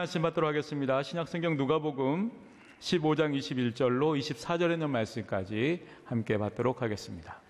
말씀 받도록 하겠습니다. 신약성경 누가복음 15장 21절로 24절에 있는 말씀까지 함께 받도록 하겠습니다.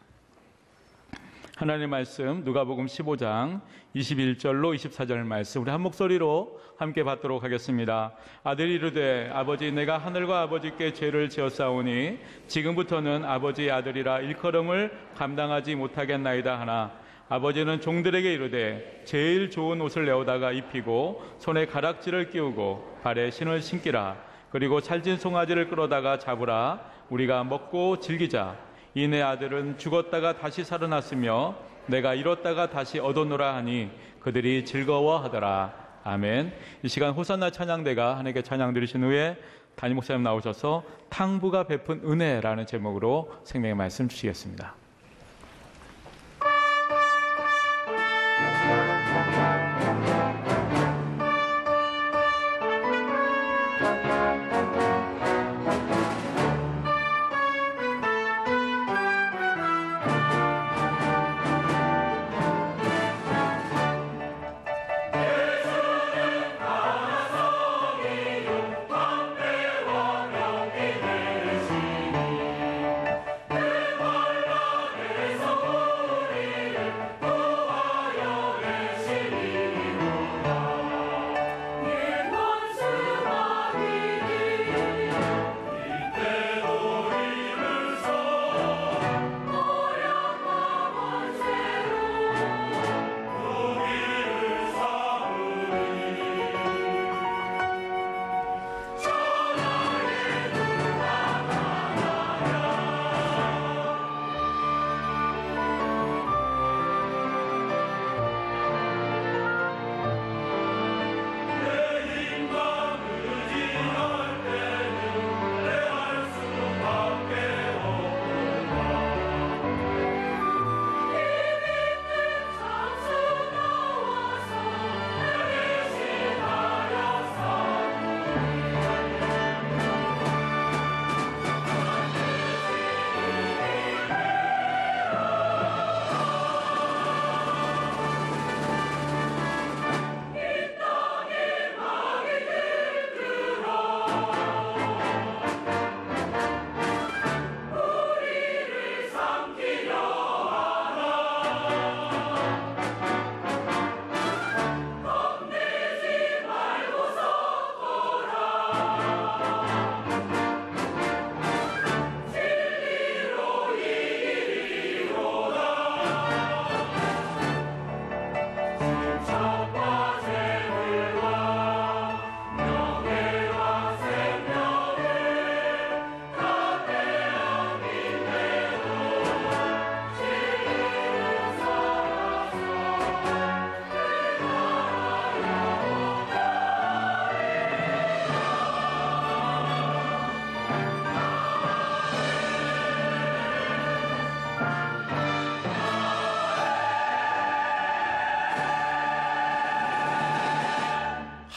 하나님의 말씀 누가복음 15장 21절로 24절 말씀 우리 한 목소리로 함께 받도록 하겠습니다. 아들이 이르되 아버지 내가 하늘과 아버지께 죄를 지었사오니 지금부터는 아버지의 아들이라 일컬음을 감당하지 못하겠나이다 하나 아버지는 종들에게 이르되 제일 좋은 옷을 내어다가 입히고 손에 가락지를 끼우고 발에 신을 신기라. 그리고 살찐 송아지를 끌어다가 잡으라. 우리가 먹고 즐기자. 이 내 아들은 죽었다가 다시 살아났으며 내가 잃었다가 다시 얻었노라 하니 그들이 즐거워하더라. 아멘. 이 시간 호산나 찬양대가 하나님께 찬양 드리신 후에 담임 목사님 나오셔서 탕부가 베푼 은혜라는 제목으로 생명의 말씀 주시겠습니다.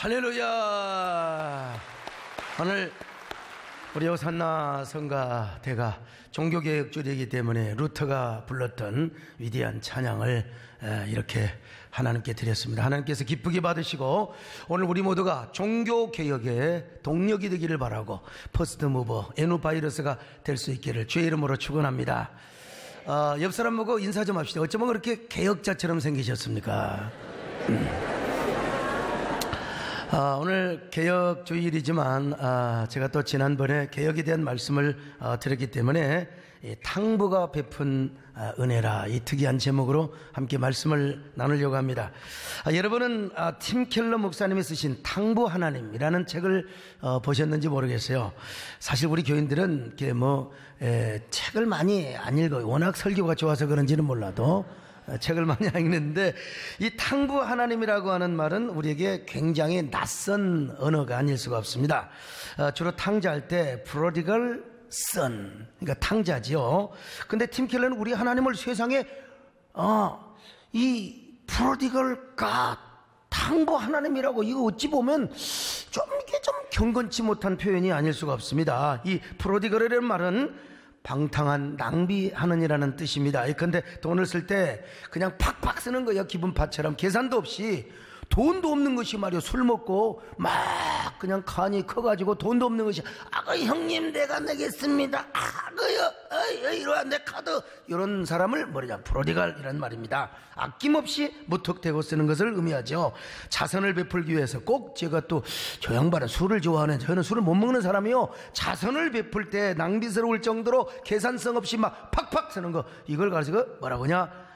할렐루야. 오늘 우리 호산나 성가대가 종교개혁주의이기 때문에 루터가 불렀던 위대한 찬양을 이렇게 하나님께 드렸습니다. 하나님께서 기쁘게 받으시고 오늘 우리 모두가 종교개혁의 동력이 되기를 바라고 퍼스트무버 에누바이러스가 될 수 있기를 주의 이름으로 축원합니다. 옆 사람 보고 인사 좀 합시다. 어쩌면 그렇게 개혁자처럼 생기셨습니까? 오늘 개혁주일이지만 제가 또 지난번에 개혁에 대한 말씀을 드렸기 때문에 탕부가 베푼 은혜라 이 특이한 제목으로 함께 말씀을 나누려고 합니다. 여러분은 팀 켈러 목사님이 쓰신 탕부 하나님이라는 책을 보셨는지 모르겠어요. 사실 우리 교인들은 이렇게 책을 많이 안 읽어요. 워낙 설교가 좋아서 그런지는 몰라도 책을 많이 읽는데 이 탕부 하나님이라고 하는 말은 우리에게 굉장히 낯선 언어가 아닐 수가 없습니다. 주로 탕자할 때 prodigal son, 그러니까 탕자지요. 근데 팀 켈러는 우리 하나님을 세상에 이 prodigal God, 탕부 하나님이라고, 이거 어찌 보면 이게 좀 경건치 못한 표현이 아닐 수가 없습니다. 이 prodigal이라는 말은 방탕한, 낭비하는이라는 뜻입니다. 근데 돈을 쓸 때 그냥 팍팍 쓰는 거예요. 기분파처럼 계산도 없이 돈도 없는 것이 말이요, 술 먹고 막 그냥 간이 커가지고 돈도 없는 것이, 형님 내가 내겠습니다, 이러한 내 카드, 이런 사람을 뭐냐, 프로디갈이란 말입니다. 아낌없이 무턱대고 쓰는 것을 의미하죠. 자선을 베풀기 위해서 꼭, 제가 또 저 양반은 술을 좋아하는, 저는 술을 못 먹는 사람이요, 자선을 베풀 때 낭비스러울 정도로 계산성 없이 막 팍팍 쓰는 거, 이걸 가지고 뭐라고 하냐,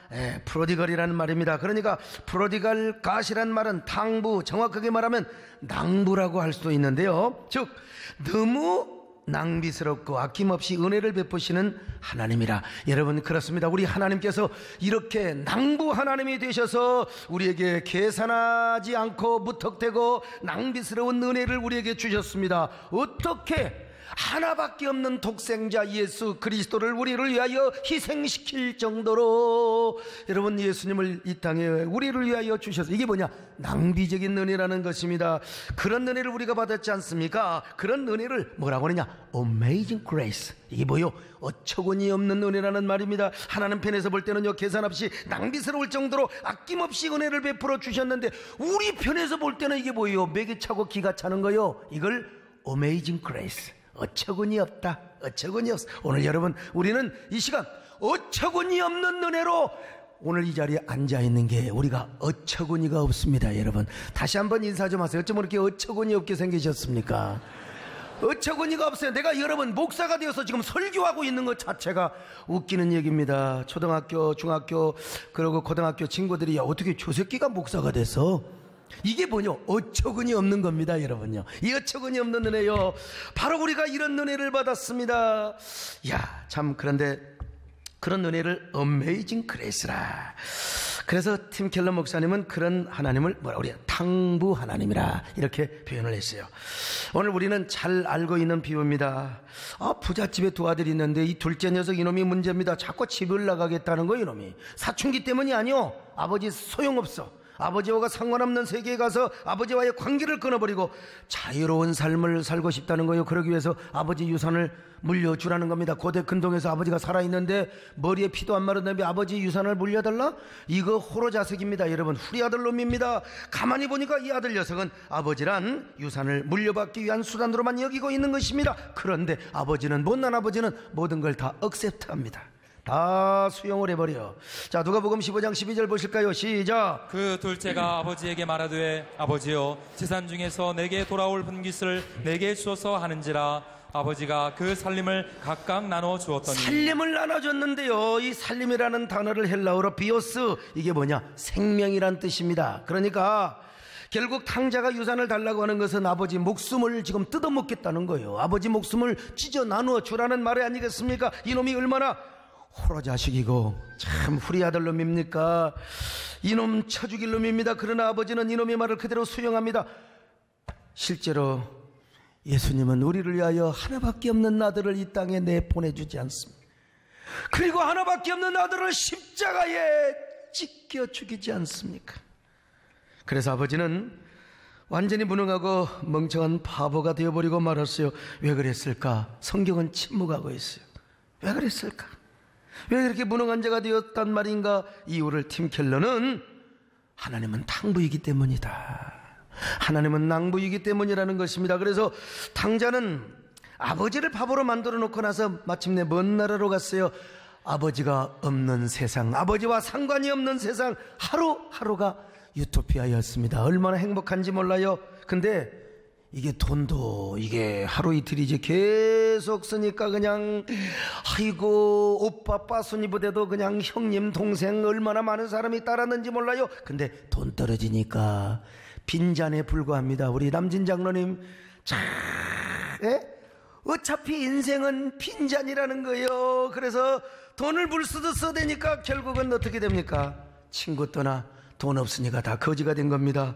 프로디갈이라는 말입니다. 그러니까 프로디갈 갓이란 말은 탕부, 정확하게 말하면 낭부라고 할 수도 있는데요, 즉 너무 낭비스럽고 아낌없이 은혜를 베푸시는 하나님이라. 여러분, 그렇습니다. 우리 하나님께서 이렇게 낭부 하나님이 되셔서 우리에게 계산하지 않고 무턱대고 낭비스러운 은혜를 우리에게 주셨습니다. 어떻게? 하나밖에 없는 독생자 예수 그리스도를 우리를 위하여 희생시킬 정도로, 여러분, 예수님을 이 땅에 우리를 위하여 주셔서, 이게 뭐냐, 낭비적인 은혜라는 것입니다. 그런 은혜를 우리가 받았지 않습니까? 그런 은혜를 뭐라고 하느냐, Amazing Grace. 이게 뭐요? 어처구니 없는 은혜라는 말입니다. 하나님 편에서 볼 때는요, 계산 없이 낭비스러울 정도로 아낌없이 은혜를 베풀어 주셨는데, 우리 편에서 볼 때는 이게 뭐예요? 맥이 차고 기가 차는 거요. 이걸 Amazing Grace, 어처구니 없다, 어처구니 없어. 오늘 여러분, 우리는 이 시간 어처구니 없는 은혜로 오늘 이 자리에 앉아있는 게 우리가 어처구니가 없습니다. 여러분, 다시 한번 인사 좀 하세요. 어쩜 그렇게 어처구니 없게 생기셨습니까? 어처구니가 없어요. 내가 여러분 목사가 되어서 지금 설교하고 있는 것 자체가 웃기는 얘기입니다. 초등학교, 중학교, 그리고 고등학교 친구들이, 야, 어떻게 저 새끼가 목사가 돼서, 이게 뭐냐, 어처구니 없는 겁니다. 여러분요, 이 어처구니 없는 은혜요, 바로 우리가 이런 은혜를 받았습니다. 야, 참, 그런데 그런 은혜를 Amazing Grace라. 그래서 팀 켈러 목사님은 그런 하나님을 뭐라 그래요, 탕부 하나님이라 이렇게 표현을 했어요. 오늘 우리는 잘 알고 있는 비유입니다. 부잣집에 두 아들이 있는데 이 둘째 녀석, 이놈이 문제입니다. 자꾸 집을 나가겠다는 거. 이놈이 사춘기 때문이 아니요, 아버지 소용없어. 아버지와 상관없는 세계에 가서 아버지와의 관계를 끊어버리고 자유로운 삶을 살고 싶다는 거예요. 그러기 위해서 아버지 유산을 물려주라는 겁니다. 고대 근동에서 아버지가 살아있는데 머리에 피도 안 마르는데 아버지 유산을 물려달라? 이거 호로자색입니다. 여러분, 후리아들 놈입니다. 가만히 보니까 이 아들 녀석은 아버지란 유산을 물려받기 위한 수단으로만 여기고 있는 것입니다. 그런데 아버지는, 못난 아버지는 모든 걸 다 억셉트합니다. 다 수용을 해버려. 자, 누가복음 15장 12절 보실까요? 시작. 그 둘째가 아버지에게 말하되, 아버지여, 재산 중에서 내게 돌아올 분깃을 내게 주어서 하는지라. 아버지가 그 살림을 각각 나눠 주었더니. 살림을 나눠줬는데요, 이 살림이라는 단어를 헬라어로 비오스, 이게 뭐냐, 생명이란 뜻입니다. 그러니까 결국 탕자가 유산을 달라고 하는 것은 아버지 목숨을 지금 뜯어먹겠다는 거예요. 아버지 목숨을 찢어 나누어 주라는 말이 아니겠습니까? 이놈이 얼마나 호로자식이고 참 후리아들 놈입니까? 이놈 쳐 죽일 놈입니다. 그러나 아버지는 이놈의 말을 그대로 수용합니다. 실제로 예수님은 우리를 위하여 하나밖에 없는 아들을 이 땅에 내보내주지 않습니다. 그리고 하나밖에 없는 아들을 십자가에 찢겨 죽이지 않습니까? 그래서 아버지는 완전히 무능하고 멍청한 바보가 되어버리고 말았어요. 왜 그랬을까? 성경은 침묵하고 있어요. 왜 그랬을까? 왜 그렇게 무능한 자가 되었단 말인가? 이유를 팀 켈러는 하나님은 탕부이기 때문이다, 하나님은 낭부이기 때문이라는 것입니다. 그래서 탕자는 아버지를 바보로 만들어 놓고 나서 마침내 먼 나라로 갔어요. 아버지가 없는 세상, 아버지와 상관이 없는 세상, 하루하루가 유토피아였습니다. 얼마나 행복한지 몰라요. 근데 이게 돈도 이게 하루 이틀이지 계속 쓰니까 그냥, 아이고, 오빠 빠순이보다도 그냥 형님 동생 얼마나 많은 사람이 따랐는지 몰라요. 근데 돈 떨어지니까 빈잔에 불과합니다. 우리 남진 장로님, 어차피 인생은 빈잔이라는 거예요. 그래서 돈을 물쓰듯 써대니까 결국은 어떻게 됩니까? 친구 떠나 돈 없으니까 다 거지가 된 겁니다.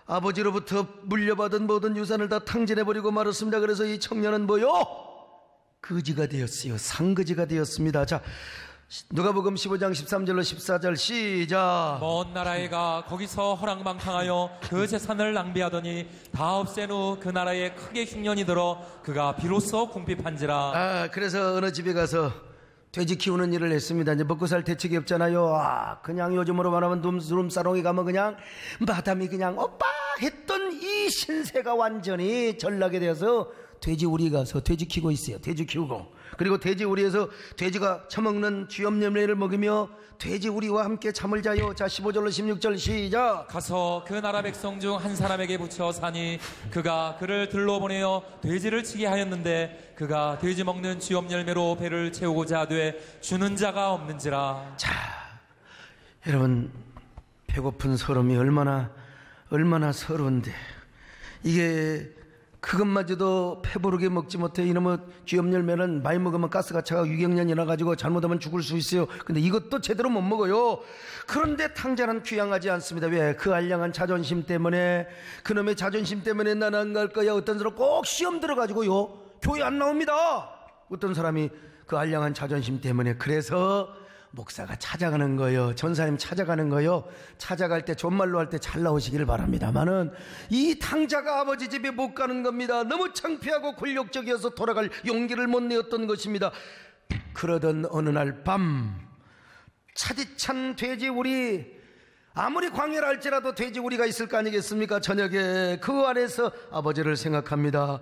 아버지로부터 물려받은 모든 유산을 다 탕진해버리고 말았습니다. 그래서 이 청년은 뭐요? 거지가 되었어요. 상거지가 되었습니다. 자, 누가복음 15장 13절로 14절 시작. 먼 나라에 가 거기서 허랑방탕하여 그 재산을 낭비하더니 다 없앤 후 그 나라에 크게 흉년이 들어 그가 비로소 궁핍한지라. 그래서 어느 집에 가서 돼지 키우는 일을 했습니다. 이제 먹고 살 대책이 없잖아요. 그냥 요즘으로 말하면 룸사롱에 가면 그냥 마담이 그냥 오빠 했던 이 신세가 완전히 전락이 되어서 돼지 우리 가서 돼지 키우고 있어요. 돼지 키우고, 그리고 돼지 우리에서 돼지가 처먹는 쥐염염래를 먹이며 돼지 우리와 함께 잠을 자요. 자, 15절로 16절 시작. 가서 그 나라 백성 중 한 사람에게 붙여 사니 그가 그를 들러 보내어 돼지를 치게 하였는데 그가 돼지 먹는 쥐염 열매로 배를 채우고자 하되 주는 자가 없는지라. 자, 여러분, 배고픈 서름이 얼마나 서러운데, 이게 그것마저도 배부르게 먹지 못해. 이놈의 쥐염 열매는 많이 먹으면 가스가 차가 유경련이 나가지고 잘못하면 죽을 수 있어요. 근데 이것도 제대로 못 먹어요. 그런데 탕자는 귀향하지 않습니다. 왜? 그 알량한 자존심 때문에, 그놈의 자존심 때문에 난 안 갈 거야. 어떤 사람 꼭 시험 들어가지고요 교회 안 나옵니다. 어떤 사람이 그 알량한 자존심 때문에. 그래서 목사가 찾아가는 거예요. 전사님 찾아가는 거예요. 찾아갈 때 존말로 할 때 잘 나오시기를 바랍니다만은 이 탕자가 아버지 집에 못 가는 겁니다. 너무 창피하고 굴욕적이어서 돌아갈 용기를 못 내었던 것입니다. 그러던 어느 날 밤, 차디찬 돼지 우리, 아무리 광야라 할지라도 돼지 우리가 있을 거 아니겠습니까? 저녁에 그 안에서 아버지를 생각합니다.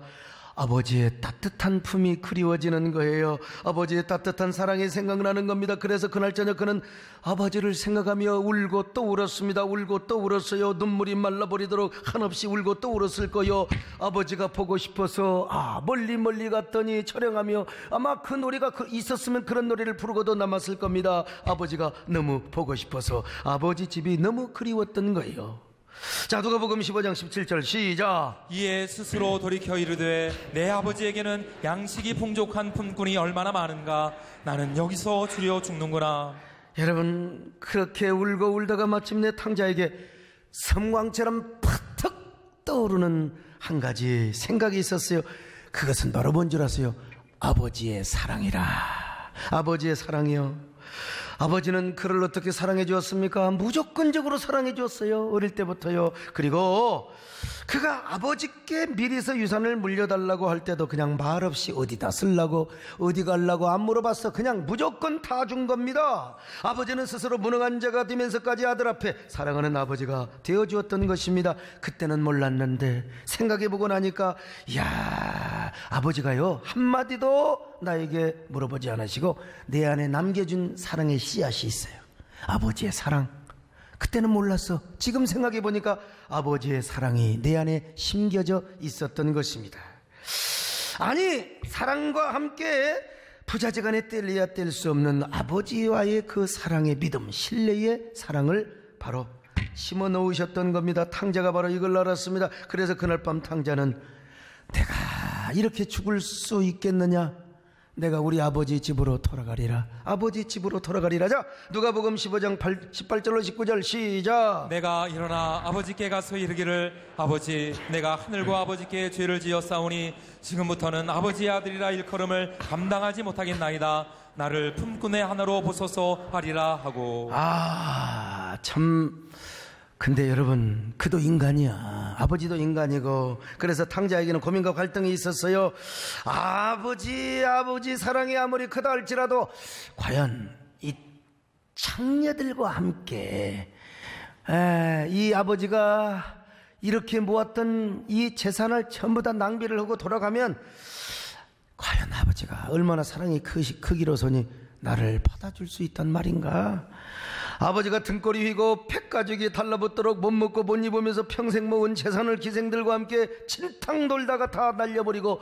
아버지의 따뜻한 품이 그리워지는 거예요. 아버지의 따뜻한 사랑이 생각나는 겁니다. 그래서 그날 저녁 그는 아버지를 생각하며 울고 또 울었습니다. 울고 또 울었어요. 눈물이 말라버리도록 한없이 울고 또 울었을 거요. 아버지가 보고 싶어서 멀리 갔더니 촬영하며 아마 그 노래가 있었으면 그런 노래를 부르고도 남았을 겁니다. 아버지가 너무 보고 싶어서 아버지 집이 너무 그리웠던 거예요. 자, 누가복음 15장 17절 시작. 이에 스스로 돌이켜 이르되 내 아버지에게는 양식이 풍족한 품꾼이 얼마나 많은가. 나는 여기서 주려 죽는구나. 여러분, 그렇게 울고 울다가 마침내 탕자에게 섬광처럼 팍 떠오르는 한 가지 생각이 있었어요. 그것은 바로 뭔 줄 아세요? 아버지의 사랑이라. 아버지의 사랑이요. 아버지는 그를 어떻게 사랑해 주었습니까? 무조건적으로 사랑해 주었어요. 어릴 때부터요. 그리고 그가 아버지께 미리서 유산을 물려달라고 할 때도 그냥 말없이 어디다 쓰려고 어디 가려고 안 물어봤어. 그냥 무조건 다 준 겁니다. 아버지는 스스로 무능한 자가 되면서까지 아들 앞에 사랑하는 아버지가 되어주었던 것입니다. 그때는 몰랐는데 생각해보고 나니까, 이야, 아버지가요 한마디도 나에게 물어보지 않으시고 내 안에 남겨준 사랑의 씨앗이 있어요. 아버지의 사랑. 그때는 몰랐어. 지금 생각해보니까 아버지의 사랑이 내 안에 심겨져 있었던 것입니다. 아니, 사랑과 함께 부자지간에 뗄래야 뗄 수 없는 아버지와의 그 사랑의 믿음, 신뢰의 사랑을 바로 심어 놓으셨던 겁니다. 탕자가 바로 이걸 알았습니다. 그래서 그날 밤 탕자는 내가 이렇게 죽을 수 있겠느냐? 내가 우리 아버지 집으로 돌아가리라. 아버지 집으로 돌아가리라. 자, 누가복음 15장 18절로 19절 시작. 내가 일어나 아버지께 가서 이르기를 아버지, 내가 하늘과 아버지께 죄를 지었사오니 지금부터는 아버지의 아들이라 일컬음을 감당하지 못하겠나이다. 나를 품꾼의 하나로 보소서 하리라 하고. 참, 근데 여러분, 그도 인간이야. 아버지도 인간이고. 그래서 탕자에게는 고민과 갈등이 있었어요. 아버지 사랑이 아무리 크다 할지라도 과연 이 창녀들과 함께 이 아버지가 이렇게 모았던 이 재산을 전부 다 낭비를 하고 돌아가면 과연 아버지가 얼마나 사랑이 크기로서니 나를 받아줄 수 있단 말인가? 아버지가 등골이 휘고 폐가죽이 달라붙도록 못 먹고 못 입으면서 평생 모은 재산을 기생들과 함께 진탕 돌다가 다 날려버리고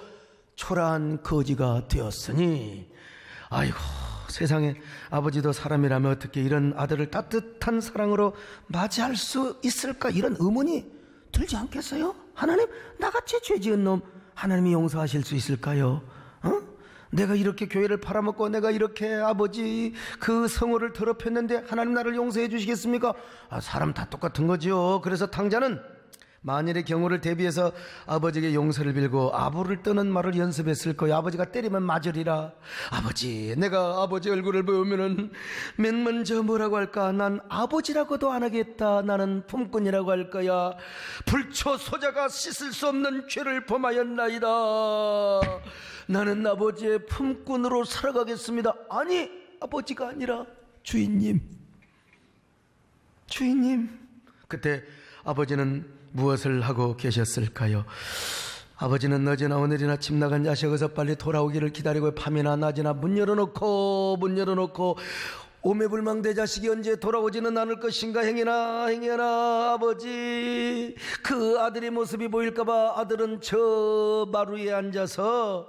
초라한 거지가 되었으니, 아이고 세상에, 아버지도 사람이라면 어떻게 이런 아들을 따뜻한 사랑으로 맞이할 수 있을까? 이런 의문이 들지 않겠어요? 하나님, 나같이 죄 지은 놈 하나님이 용서하실 수 있을까요? 내가 이렇게 교회를 팔아먹고 내가 이렇게 아버지 그 성호를 더럽혔는데 하나님 나를 용서해 주시겠습니까? 사람 다 똑같은 거죠. 그래서 탕자는 만일의 경우를 대비해서 아버지에게 용서를 빌고 아부를 떠는 말을 연습했을 거예요. 아버지가 때리면 맞으리라. 아버지, 내가 아버지 얼굴을 보면은 맨 먼저 뭐라고 할까? 난 아버지라고도 안 하겠다. 나는 품꾼이라고 할 거야. 불초 소자가 씻을 수 없는 죄를 범하였나이다. 나는 아버지의 품꾼으로 살아가겠습니다. 아니, 아버지가 아니라 주인님. 주인님. 그때 아버지는 무엇을 하고 계셨을까요? 아버지는 어제나 오늘이나 집 나간 자식 어서 빨리 돌아오기를 기다리고 밤이나 낮이나 문 열어놓고 오매불망대 자식이 언제 돌아오지는 않을 것인가 행여나 아버지. 그 아들의 모습이 보일까봐 아들은 저 마루에 앉아서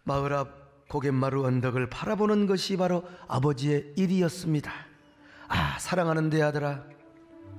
마을 앞 고갯마루 언덕을 바라보는 것이 바로 아버지의 일이었습니다. 아, 사랑하는 내 아들아,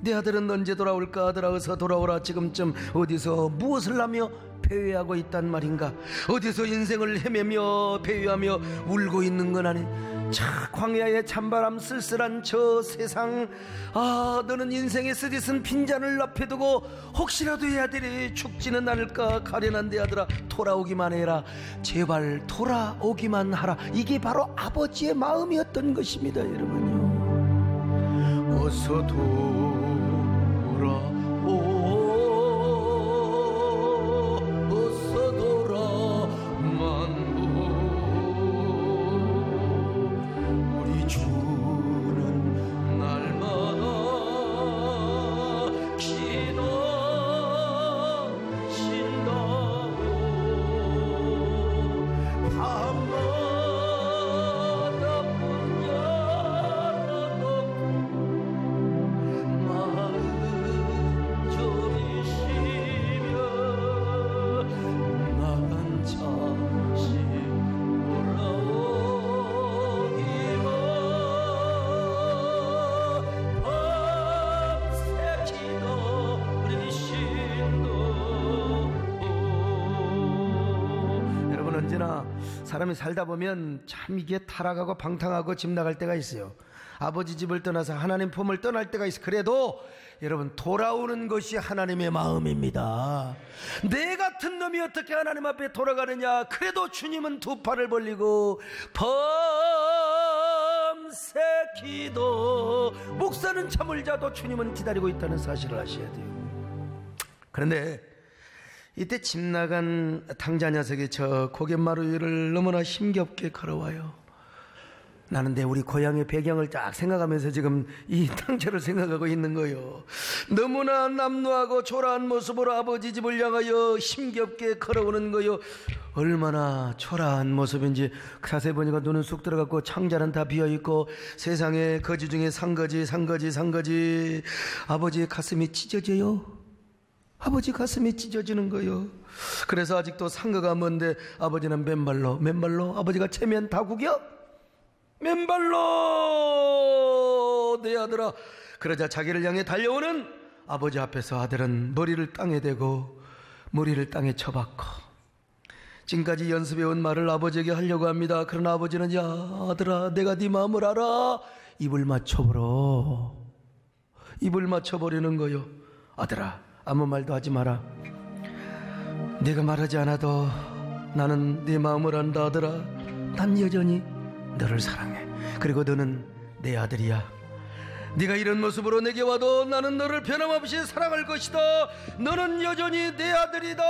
내 아들은 언제 돌아올까? 아들아 어서 돌아오라. 지금쯤 어디서 무엇을 하며 배회하고 있단 말인가? 어디서 인생을 헤매며 배회하며 울고 있는 건 아니? 저 광야의 찬바람 쓸쓸한 저 세상. 아, 너는 인생의 쓰디쓴 빈잔을 앞에 두고 혹시라도 이 아들이 죽지는 않을까? 가련한 내 아들아 돌아오기만 해라. 제발 돌아오기만 하라. 이게 바로 아버지의 마음이었던 것입니다. 여러분요, 어서 어서 돌아만 우리 주는 날마다 기도하신다고 밤마다 문 열어놓고 마음 졸이시며 나간 자식 돌아오기만 밤새 기다리신다. 여러분, 언제나 사람이 살다 보면 참 이게 타락하고 방탕하고 집 나갈 때가 있어요. 아버지 집을 떠나서 하나님 품을 떠날 때가 있어. 그래도 여러분, 돌아오는 것이 하나님의 마음입니다. 내 같은 놈이 어떻게 하나님 앞에 돌아가느냐? 그래도 주님은 두 팔을 벌리고 밤새 기도. 목사는 잠을 자도 주님은 기다리고 있다는 사실을 아셔야 돼요. 그런데 이때 집 나간 탕자 녀석이 저 고갯마루 위를 너무나 힘겹게 걸어와요. 나는 내 우리 고향의 배경을 딱 생각하면서 지금 이 탕자를 생각하고 있는 거요. 너무나 남루하고 초라한 모습으로 아버지 집을 향하여 힘겹게 걸어오는 거요. 얼마나 초라한 모습인지 자세히 보니까 눈은 쑥 들어갔고 창자는 다 비어있고 세상에 거지 중에 상거지. 아버지의 가슴이 찢어져요. 아버지 가슴이 찢어지는 거요. 그래서 아직도 상거가 먼데 아버지는 맨발로 아버지가 체면 다 구겨? 맨발로 내 아들아. 그러자 자기를 향해 달려오는 아버지 앞에서 아들은 머리를 땅에 대고 머리를 땅에 쳐박고 지금까지 연습해온 말을 아버지에게 하려고 합니다. 그러나 아버지는 야 아들아, 내가 네 마음을 알아. 입을 맞춰버리는 거요. 아들아, 아무 말도 하지 마라. 네가 말하지 않아도 나는 네 마음을 안다. 아들아, 난 여전히 너를 사랑해. 그리고 너는 내 아들이야. 네가 이런 모습으로 내게 와도 나는 너를 변함없이 사랑할 것이다. 너는 여전히 내 아들이다.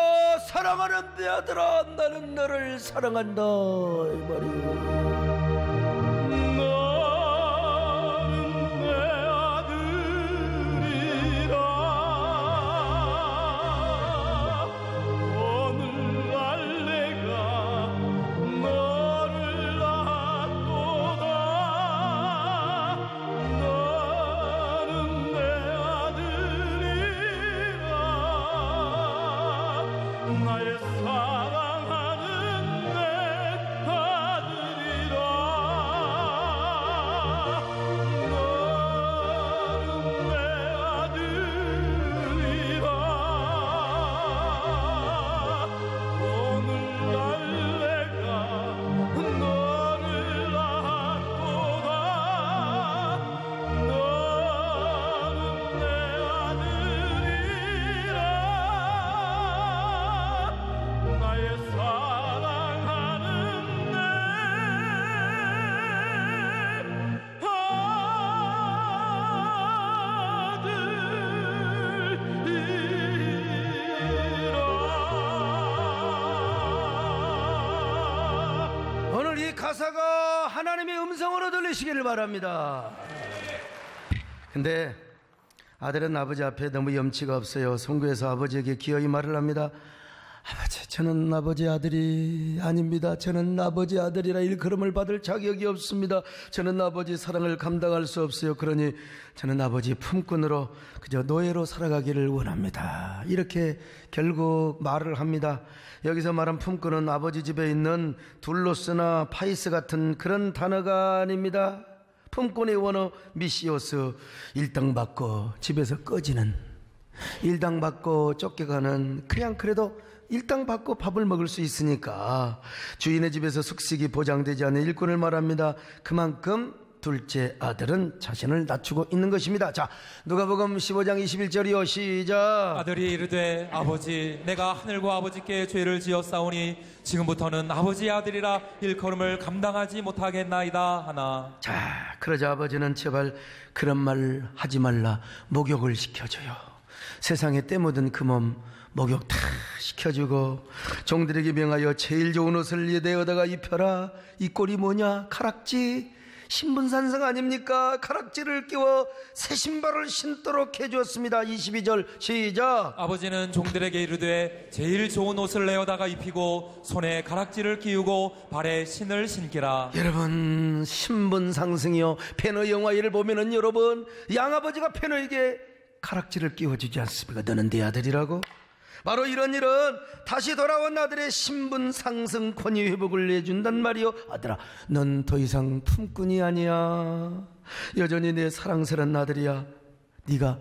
사랑하는 내 아들아, 나는 너를 사랑한다. 이 말이에요. 나의 사랑하는 내 아들이 하나님의 음성으로 들리시기를 바랍니다. 근데 아들은 아버지 앞에 너무 염치가 없어요. 송구해서 아버지에게 기어이 말을 합니다. 아버지, 저는 아버지 아들이 아닙니다. 저는 아버지 아들이라 일컬음을 받을 자격이 없습니다. 저는 아버지 사랑을 감당할 수 없어요. 그러니 저는 아버지 품꾼으로 그저 노예로 살아가기를 원합니다. 이렇게 결국 말을 합니다. 여기서 말한 품꾼은 아버지 집에 있는 둘로스나 파이스 같은 그런 단어가 아닙니다. 품꾼의 원어 미시오스, 일당 받고 집에서 꺼지는, 일당 받고 쫓겨가는, 그냥 그래도 일당 받고 밥을 먹을 수 있으니까 주인의 집에서 숙식이 보장되지 않는 일꾼을 말합니다. 그만큼 둘째 아들은 자신을 낮추고 있는 것입니다. 자, 누가복음 15장 21절이요. 시작. 아들이 이르되 아버지 내가 하늘과 아버지께 죄를 지었사오니 지금부터는 아버지의 아들이라 일컬음을 감당하지 못하겠나이다 하나. 자, 그러자 아버지는 제발 그런 말 하지 말라, 목욕을 시켜줘요. 세상에 때 묻은 그 몸 목욕 다 시켜주고 종들에게 명하여 제일 좋은 옷을 내어다가 입혀라. 이 꼴이 뭐냐? 가락지, 신분산성 아닙니까? 가락지를 끼워 새 신발을 신도록 해주었습니다. 22절 시작. 아버지는 종들에게 이르되 제일 좋은 옷을 내어다가 입히고 손에 가락지를 끼우고 발에 신을 신기라. 여러분, 신분상승이요, 페너 영화를 보면은 여러분, 양아버지가 페너에게 가락지를 끼워주지 않습니까? 너는 내 아들이라고. 바로 이런 일은 다시 돌아온 아들의 신분 상승, 권위 회복을 내준단 말이요. 아들아, 넌 더 이상 품꾼이 아니야. 여전히 내 사랑스러운 아들이야. 네가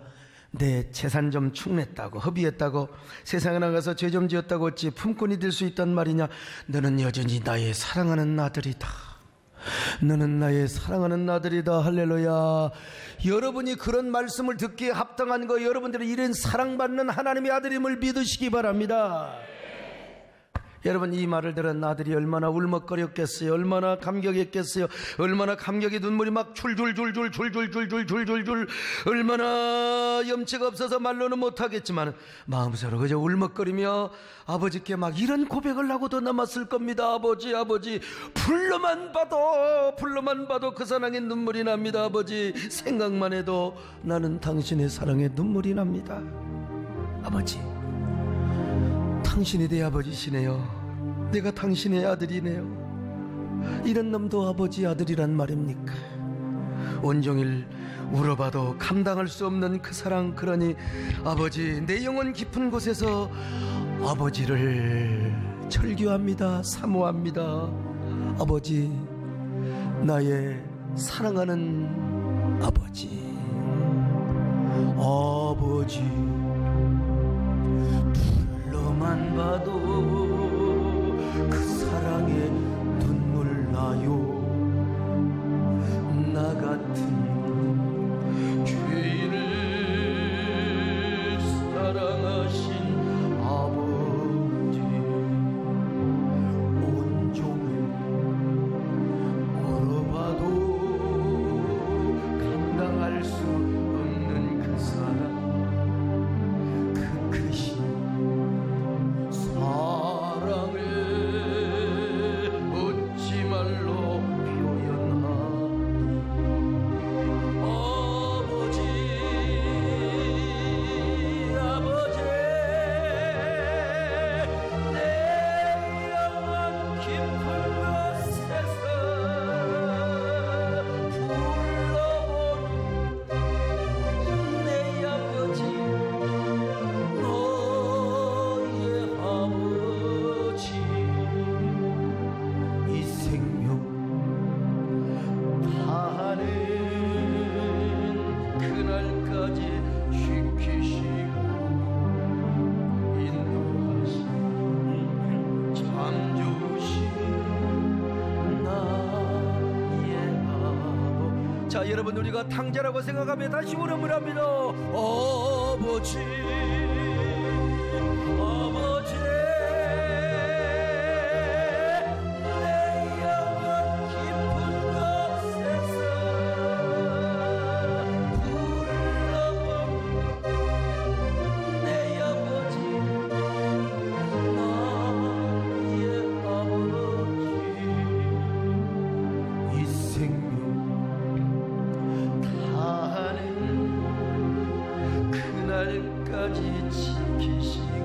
내 재산 좀 축냈다고, 허비했다고, 세상에 나가서 죄 좀 지었다고 어찌 품꾼이 될 수 있단 말이냐. 너는 여전히 나의 사랑하는 아들이다. 너는 나의 사랑하는 아들이다. 할렐루야. 여러분이 그런 말씀을 듣기에 합당한 거, 여러분들은 이런 사랑받는 하나님의 아들임을 믿으시기 바랍니다. 여러분, 이 말을 들은 아들이 얼마나 울먹거렸겠어요. 얼마나 감격했겠어요. 얼마나 감격의 눈물이 막 줄줄줄줄줄줄줄줄줄줄, 얼마나 염치가 없어서 말로는 못하겠지만 마음속으로 그저 울먹거리며 아버지께 막 이런 고백을 하고도 남았을 겁니다. 아버지, 아버지, 불러만 봐도 그 사랑의 눈물이 납니다. 아버지, 생각만 해도 나는 당신의 사랑에 눈물이 납니다. 아버지, 당신이 내 아버지시네요. 내가 당신의 아들이네요. 이런 놈도 아버지 아들이란 말입니까? 온종일 울어봐도 감당할 수 없는 그 사랑. 그러니 아버지, 내 영혼 깊은 곳에서 아버지를 절규합니다. 사모합니다. 아버지, 나의 사랑하는 아버지. 아버지, 만 봐도 그 사랑에 눈물 나요. 나 같은 죄인을 사랑하신 아버지, 온종일 울어봐도 감당할 수 없는 그 사랑, 그 크신 사랑을 어찌 말로 표현하니. 아버지, 아버지, 내 영혼 깊은 곳에서 불러보는 내 아버지, 이 생명 다하는 그날까지 지키시고 인도하신 참 좋으신 나의 아버. 자, 여러분, 우리가 탕자라고 생각하며 다시 울음을 합니다. 아버지, 아버지, 이 날까지 지키시고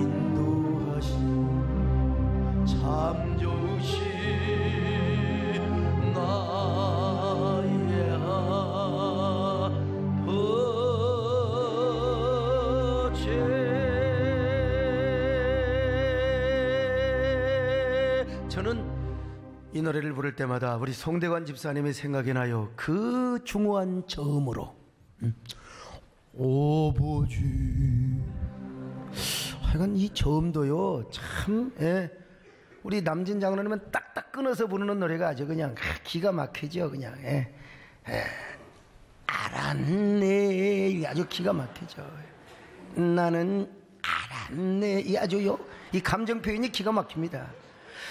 인도하시고 참 좋으신 나의 아버지. 저는 이 노래를 부를 때마다 우리 송대관 집사님이 생각이 나요. 그 중후한 저음으로 아버지. 하여간 이 저음도요 참 우리 남진 장로님은 딱딱 끊어서 부르는 노래가 아주 그냥 기가 막히죠. 그냥 알았네, 이게 아주 기가 막히죠. 나는 알았네, 이 아주요 이 감정 표현이 기가 막힙니다.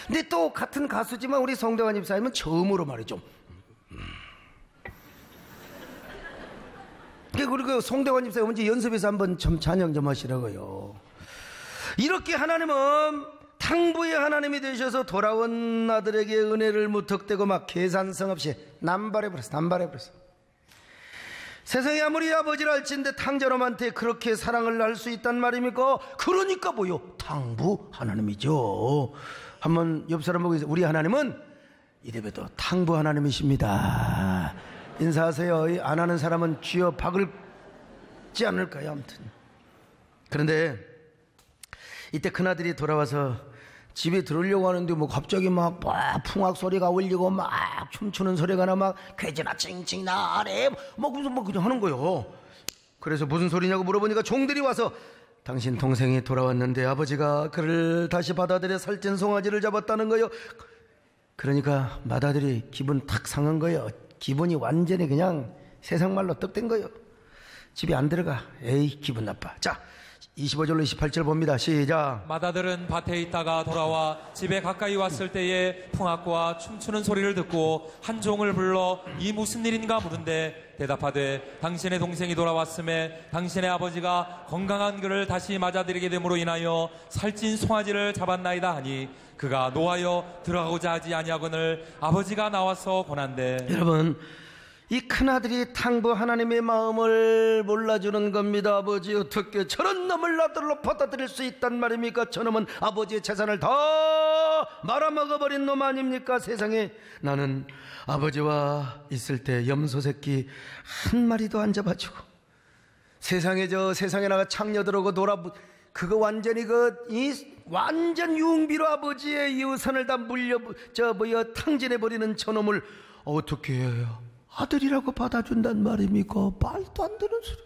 근데 또 같은 가수지만 우리 송대관 집사님은 저음으로 말이죠. 그리고 송대관 집사님 언제 연습해서 한번 좀 찬양 좀 하시라고요. 이렇게 하나님은 탕부의 하나님이 되셔서 돌아온 아들에게 은혜를 무턱대고 막 계산성 없이 남발해버렸어. 세상에 아무리 아버지를 할진데 탕저놈한테 그렇게 사랑을 할 수 있단 말입니까? 그러니까 뭐요? 탕부 하나님이죠. 한번 옆 사람 보고 우리 하나님은 이래봬도 탕부 하나님이십니다. 인사하세요. 안 하는 사람은 쥐어 박을지 않을까요? 아무튼 그런데 이때 큰아들이 돌아와서 집에 들어오려고 하는데 뭐 갑자기 막 풍악 소리가 울리고 막 춤추는 소리가 나 막 괴지나 칭칭 나래 뭐 그냥 하는 거예요. 그래서 무슨 소리냐고 물어보니까 종들이 와서 당신 동생이 돌아왔는데 아버지가 그를 다시 받아들여 살찐 송아지를 잡았다는 거예요. 그러니까 맏아들이 기분 탁 상한 거예요. 기분이 완전히 그냥 세상 말로 떡된 거예요. 집에 안 들어가. 에이 기분 나빠. 자 25절로 28절 봅니다. 시작. 맏아들은 밭에 있다가 돌아와 집에 가까이 왔을 때에 풍악과 춤추는 소리를 듣고 한 종을 불러 이 무슨 일인가 물은데 대답하되 당신의 동생이 돌아왔음에 당신의 아버지가 건강한 그를 다시 맞아들이게 됨으로 인하여 살찐 송아지를 잡았나이다 하니 그가 노하여 들어가고자 하지 아니하거늘 아버지가 나와서 권한대. 여러분 이 큰아들이 탕부 하나님의 마음을 몰라주는 겁니다. 아버지 어떻게 저런 놈을 아들로 받아들일 수 있단 말입니까? 저놈은 아버지의 재산을 다 말아먹어버린 놈 아닙니까? 세상에 나는 아버지와 있을 때 염소 새끼 한 마리도 안 잡아주고 세상에 나가 창녀 들어오고 그거 완전히 완전 융비로 아버지의 유산을 다 탕진해버리는 저놈을 어떻게 해요? 아들이라고 받아준단 말입니까? 말도 안 되는 소리.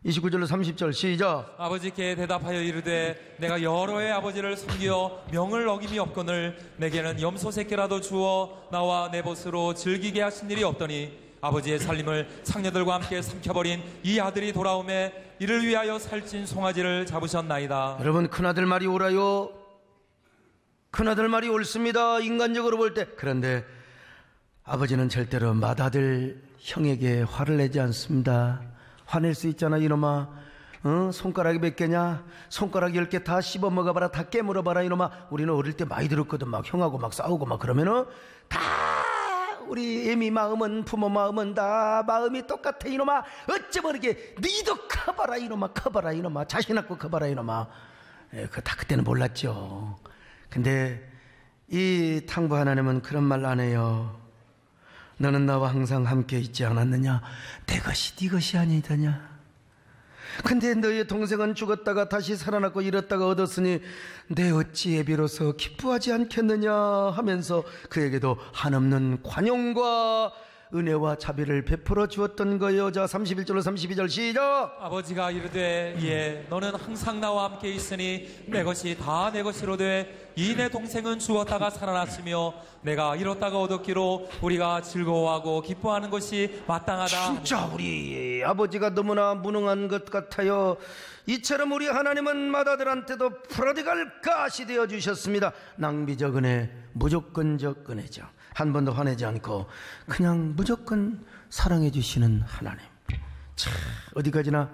29절로 30절 시작. 아버지께 대답하여 이르되 내가 여러 해 아버지를 섬겨 명을 어김이 없거늘 내게는 염소 새끼라도 주어 나와 내 벗으로 즐기게 하신 일이 없더니 아버지의 살림을 상녀들과 함께 삼켜버린 이 아들이 돌아오매 이를 위하여 살찐 송아지를 잡으셨나이다. 여러분 큰아들 말이 옳아요. 큰아들 말이 옳습니다. 인간적으로 볼 때. 그런데 아버지는 절대로 맏아들 형에게 화를 내지 않습니다. 화낼 수 있잖아 이놈아. 손가락이 몇 개냐? 손가락 10개 다 씹어 먹어봐라. 다 깨물어봐라 이놈아. 우리는 어릴 때 많이 들었거든. 막 형하고 막 싸우고 막 그러면은 다 우리 애미 마음은 부모 마음은 다 마음이 똑같아 이놈아. 어찌 모르게 니도 커봐라 이놈아. 커봐라 이놈아. 자신 갖고 커봐라 이놈아. 다 그때는 몰랐죠. 근데 이 탕부 하나님은 그런 말 안 해요. 너는 나와 항상 함께 있지 않았느냐? 내 것이 네 것이 아니더냐? 근데 너의 동생은 죽었다가 다시 살아났고 잃었다가 얻었으니 내 어찌 비로소 기뻐하지 않겠느냐 하면서 그에게도 한없는 관용과 은혜와 자비를 베풀어 주었던 거예요. 자 31절로 32절 시작. 아버지가 이르되 예 너는 항상 나와 함께 있으니 내 것이 다 내 것이로되 이 내 동생은 죽었다가 살아났으며 내가 잃었다가 얻었기로 우리가 즐거워하고 기뻐하는 것이 마땅하다. 진짜 우리 아버지가 너무나 무능한 것 같아요. 이처럼 우리 하나님은 맏아들한테도 프로디갈 가시 되어 주셨습니다. 낭비적 은혜, 무조건적 은혜죠. 한 번도 화내지 않고 그냥 무조건 사랑해 주시는 하나님. 참 어디까지나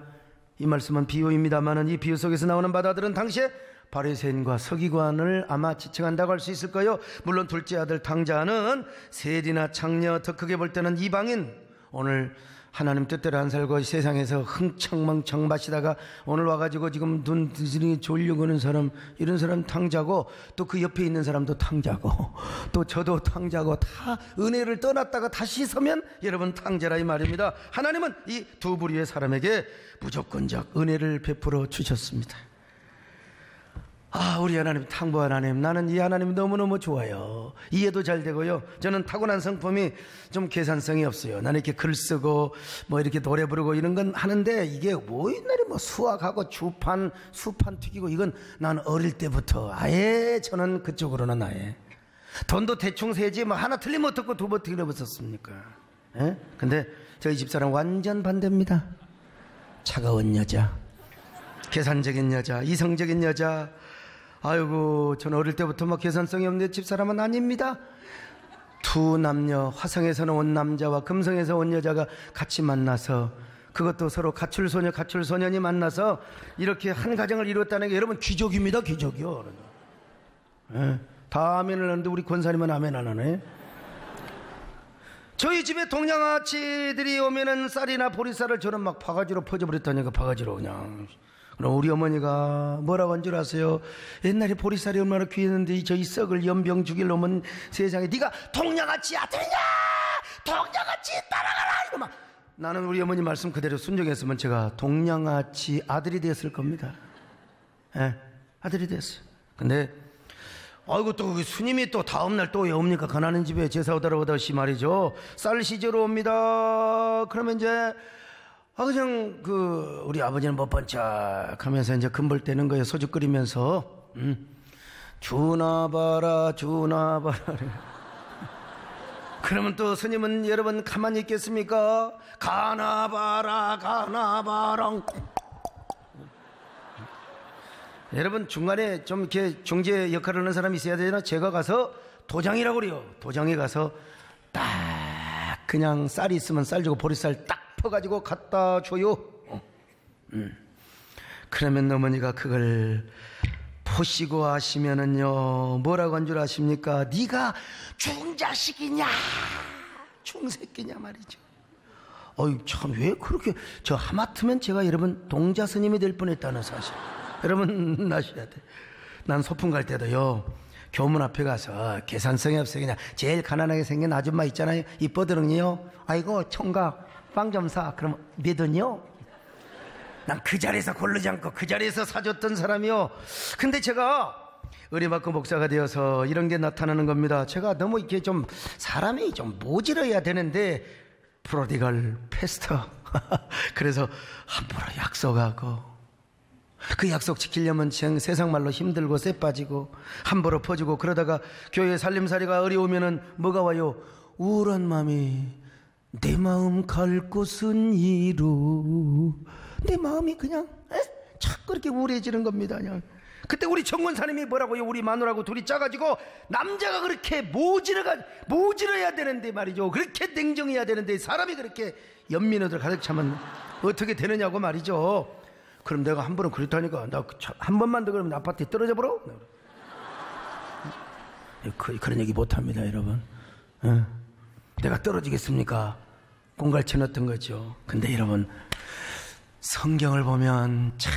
이 말씀은 비유입니다만은 이 비유 속에서 나오는 맏아들은 당시에 바리새인과 서기관을 아마 지칭한다고 할 수 있을 거예요. 물론 둘째 아들 탕자는 세리나 창녀, 더 크게 볼 때는 이방인, 오늘 하나님 뜻대로 안 살고 세상에서 흥청망청 마시다가 오늘 와가지고 지금 눈 드시니 졸려 그는 사람, 이런 사람 탕자고, 또 그 옆에 있는 사람도 탕자고, 또 저도 탕자고, 다 은혜를 떠났다가 다시 서면 여러분 탕자라 이 말입니다. 하나님은 이 두 부류의 사람에게 무조건적 은혜를 베풀어 주셨습니다. 우리 하나님, 탕부 하나님, 나는 이 하나님 너무너무 좋아요. 이해도 잘 되고요. 저는 타고난 성품이 좀 계산성이 없어요. 나는 이렇게 글 쓰고 뭐 이렇게 노래 부르고 이런 건 하는데, 이게 뭐 옛날에 뭐 수학하고 주판, 수판 튀기고, 이건 난 어릴 때부터 아예 저는 그쪽으로는 아예 돈도 대충 세지 뭐 하나 틀리면 어떻고 두 번 틀려봤었습니까? 근데 저희 집사람 완전 반대입니다. 차가운 여자, 계산적인 여자, 이성적인 여자. 아이고, 저는 어릴 때부터 뭐 계산성이 없는 집사람은 아닙니다. 두 남녀, 화성에서 온 남자와 금성에서 온 여자가 같이 만나서, 그것도 서로 가출소녀, 가출소년이 만나서 이렇게 한 가정을 이루었다는 게 여러분 기적입니다. 기적이요. 다 아멘을 하는데 우리 권사님은 아멘 안 하네. 저희 집에 동양아치들이 오면은 쌀이나 보리쌀을 저는 막 바가지로 퍼져버렸다니까. 바가지로 그냥. 그럼 우리 어머니가 뭐라고 한 줄 아세요? 옛날에 보리쌀이 얼마나 귀했는데 저희 썩을 연병 죽일 놈은 세상에 네가 동양아치 아들이냐, 동양아치 따라가라, 이거 막. 나는 우리 어머니 말씀 그대로 순종했으면 제가 동양아치 아들이 됐을 겁니다. 아들이 됐어요. 근데 아이고, 또 스님이 또 다음날 또 왜 옵니까? 가난한 집에 제사 오다가 오다시 말이죠. 쌀 시절 옵니다. 그러면 이제 그냥 우리 아버지는 못 번쩍 하면서 이제 금볼 떼는 거예요. 소주 끓이면서. 주나봐라, 주나봐라. 그러면 또 스님은 여러분 가만히 있겠습니까? 가나봐라, 가나봐라. 여러분 중간에 좀 이렇게 중재 역할을 하는 사람이 있어야 되나? 제가 가서 도장이라고 그래요. 도장에 가서 딱 그냥 쌀이 있으면 쌀 주고 보리쌀 딱 가지고 갖다 줘요. 그러면 어머니가 그걸 보시고 하시면은요, 뭐라고 한 줄 아십니까? 네가 중자식이냐, 중새끼냐 말이죠. 참 왜 그렇게, 저 하마터면 제가 여러분 동자 스님이 될 뻔했다는 사실 여러분 아셔야 돼. 난 소풍 갈 때도요, 교문 앞에 가서 계산성이 없어요. 그냥 제일 가난하게 생긴 아줌마 있잖아요, 이뻐드렁이요. 아이고 총각 빵 좀 사. 그럼 몇 원이요? 난 그 자리에서 고르지 않고 그 자리에서 사줬던 사람이요. 근데 제가 의리받고 목사가 되어서 이런 게 나타나는 겁니다. 제가 너무 이렇게 좀 사람이 좀 모질어야 되는데 프로디걸 패스터 그래서 함부로 약속하고, 그 약속 지키려면 세상 말로 힘들고 쇠 빠지고 함부로 퍼주고, 그러다가 교회 살림살이가 어려우면은 뭐가 와요? 우울한 마음이, 내 마음 갈 곳은 이루. 내 마음이 그냥 자꾸 이렇게 우울해지는 겁니다. 그냥. 그때 우리 정권사님이 뭐라고요? 우리 마누라하고 둘이 짜가지고, 남자가 그렇게 모질어야 되는데 말이죠, 그렇게 냉정해야 되는데 사람이 그렇게 연민으로 가득 차면 어떻게 되느냐고 말이죠. 그럼 내가 한 번은 그렇다니까, 나 한 번만 더 그러면 아파트에 떨어져 버려. 그런 얘기 못합니다 여러분. 내가 떨어지겠습니까? 공갈치 넣었던 거죠. 근데 여러분, 성경을 보면 참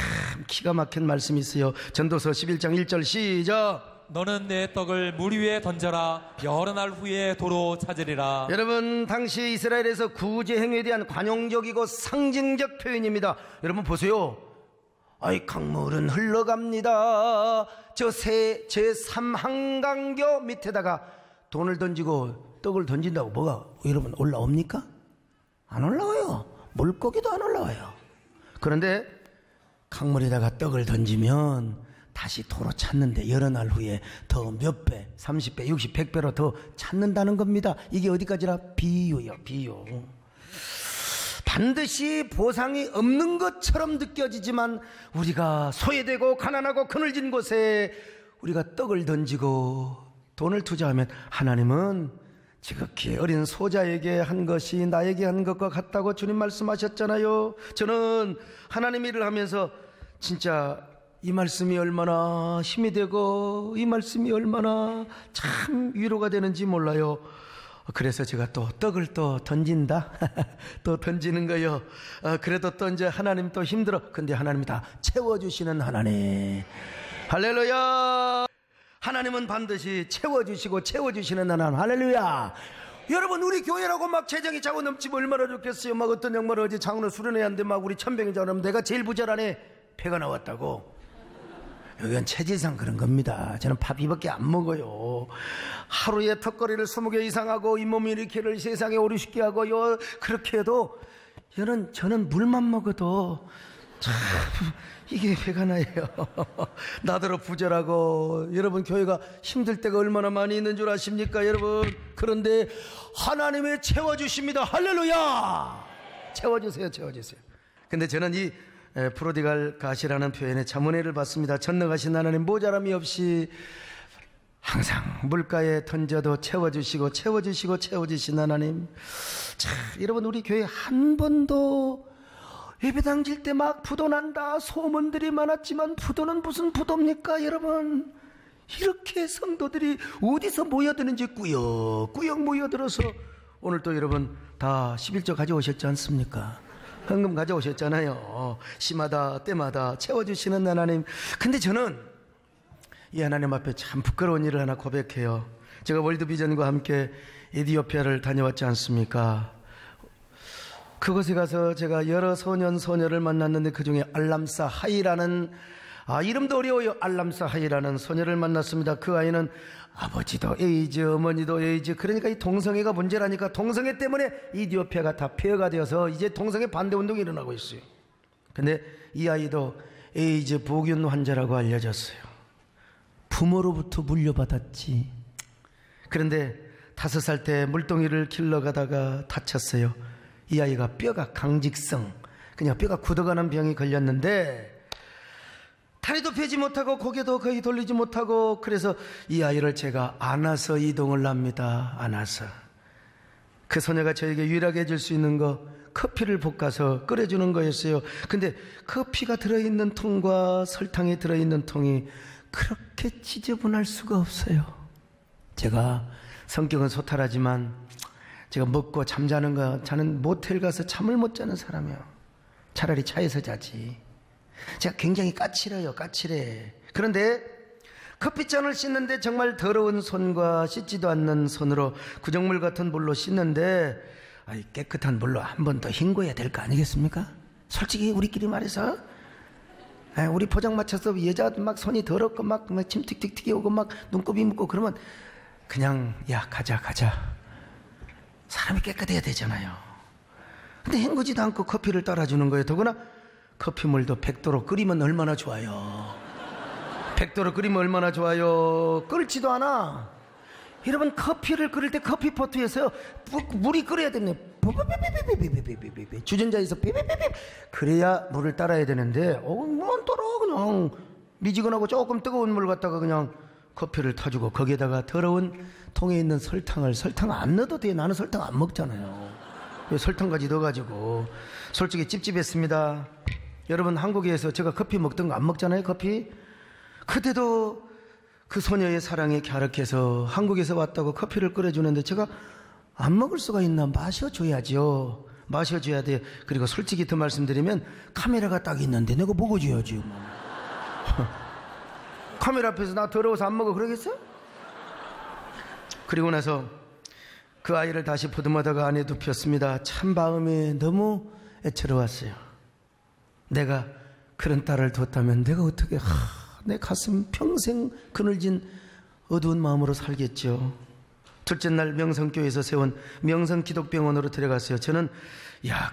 기가 막힌 말씀이 있어요. 전도서 11장 1절 시작. 너는 내 떡을 물 위에 던져라. 여러 날 후에 도로 찾으리라. 여러분, 당시 이스라엘에서 구제 행위에 대한 관용적이고 상징적 표현입니다. 여러분 보세요. 강물은 흘러갑니다. 저 제3한강교 밑에다가 돈을 던지고 떡을 던진다고 뭐가 여러분 올라옵니까? 안 올라와요. 물고기도 안 올라와요. 그런데 강물에다가 떡을 던지면 다시 도로 찾는데 여러 날 후에 더 몇 배, 30배, 60, 100배로 더 찾는다는 겁니다. 이게 어디까지나 비유요, 비유. 반드시 보상이 없는 것처럼 느껴지지만, 우리가 소외되고 가난하고 그늘진 곳에 우리가 떡을 던지고 돈을 투자하면 하나님은 지극히 어린 소자에게 한 것이 나에게 한 것과 같다고 주님 말씀하셨잖아요. 저는 하나님 일을 하면서 진짜 이 말씀이 얼마나 힘이 되고 이 말씀이 얼마나 참 위로가 되는지 몰라요. 그래서 제가 또 떡을 또 던진다. 또 던지는 거요. 그래도 또 이제 하나님 또 힘들어. 근데 하나님이 다 채워주시는 하나님. 할렐루야. 하나님은 반드시 채워주시고 채워주시는 하나님. 할렐루야. 여러분, 우리 교회라고 막 재정이 차고 넘치면 얼마나 좋겠어요. 막 어떤 양말 어제 장으로 수련해야 하는데 막 우리 천병이 자라면 내가 제일 부자라네. 배가 나왔다고. 여기는 체질상 그런 겁니다. 저는 밥 2밖에 안 먹어요. 하루에 턱걸이를 20개 이상 하고 잇몸 일으키를 세상에 오르시게 하고 그렇게 해도 저는 물만 먹어도 참 이게 배가 나요. 나더러 부자라고. 여러분, 교회가 힘들 때가 얼마나 많이 있는 줄 아십니까 여러분? 그런데 하나님이 채워주십니다. 할렐루야. 채워주세요. 근데 저는 이 프로디갈 가시라는 표현에 참 은혜를 받습니다. 전능하신 하나님, 모자람이 없이 항상 물가에 던져도 채워주시고 채워주신 하나님. 자, 여러분, 우리 교회 한 번도 예배당 질 때 막 부도 난다 소문들이 많았지만 부도는 무슨 부도입니까 여러분? 이렇게 성도들이 어디서 모여드는지 꾸역꾸역 모여들어서 오늘 또 여러분 다 11조 가져오셨지 않습니까? 헌금 가져오셨잖아요. 시마다 때마다 채워주시는 하나님. 근데 저는 이 하나님 앞에 참 부끄러운 일을 하나 고백해요. 제가 월드비전과 함께 에티오피아를 다녀왔지 않습니까? 그곳에 가서 제가 여러 소녀를 만났는데 그중에 알람사 하이라는, 이름도 어려워요. 알람사 하이라는 소녀를 만났습니다. 그 아이는 아버지도 에이즈, 어머니도 에이즈. 그러니까 이 동성애가 문제라니까 동성애 때문에 이디오피아가 다 폐허가 되어서 이제 동성애 반대 운동이 일어나고 있어요. 근데 이 아이도 에이즈 보균 환자라고 알려졌어요. 부모로부터 물려받았지. 그런데 5살 때 물동이를 길러 가다가 다쳤어요. 이 아이가 뼈가 강직성, 그냥 뼈가 굳어가는 병이 걸렸는데 다리도 펴지 못하고 고개도 거의 돌리지 못하고, 그래서 이 아이를 제가 안아서 이동을 합니다. 안아서. 그 소녀가 저에게 유일하게 해줄 수 있는 거, 커피를 볶아서 끓여주는 거였어요. 근데 커피가 들어있는 통과 설탕이 들어있는 통이 그렇게 지저분할 수가 없어요. 제가 성격은 소탈하지만 제가 먹고 자는 모텔 가서 잠을 못 자는 사람이에요. 차라리 차에서 자지. 제가 굉장히 까칠해요. 까칠해. 그런데 커피잔을 씻는데 정말 더러운 손과 씻지도 않는 손으로 구정물 같은 물로 씻는데, 깨끗한 물로 한 번 더 헹궈야 될 거 아니겠습니까? 솔직히 우리끼리 말해서 우리 포장마차에서 여자 막 손이 더럽고 막 침 틱틱틱 오고 막 눈곱이 묻고 그러면 그냥 야 가자 사람이 깨끗해야 되잖아요. 근데 헹구지도 않고 커피를 따라주는 거예요. 더구나 커피물도 100도로 끓이면 얼마나 좋아요. 100도로 끓이면 얼마나 좋아요. 끓지도 않아. 여러분, 커피를 끓일 때 커피포트에서 물이 끓여야 되네. 주전자에서 그래야 물을 따라야 되는데 물만 따라 그냥 미지근하고 조금 뜨거운 물 갖다가 그냥 커피를 타주고 거기에다가 더러운 통에 있는 설탕 안 넣어도 돼. 나는 설탕 안 먹잖아요. 설탕까지 넣어가지고 솔직히 찝찝했습니다. 여러분, 한국에서 제가 커피 먹던 거 안 먹잖아요. 커피. 그때도 그 소녀의 사랑이 갸륵해서 한국에서 왔다고 커피를 끓여주는데 제가 안 먹을 수가 있나? 마셔줘야죠. 마셔줘야 돼. 그리고 솔직히 더 말씀드리면 카메라가 딱 있는데 내가 먹어줘야지. 카메라 앞에서 나 더러워서 안 먹어 그러겠어? 그리고 나서 그 아이를 다시 보듬어다가 안에 눕혔습니다. 참 마음이 너무 애처로웠어요. 내가 그런 딸을 뒀다면 내가 어떻게 내 가슴 평생 그늘진 어두운 마음으로 살겠죠. 둘째 날 명성교회에서 세운 명성기독병원으로 데려갔어요. 저는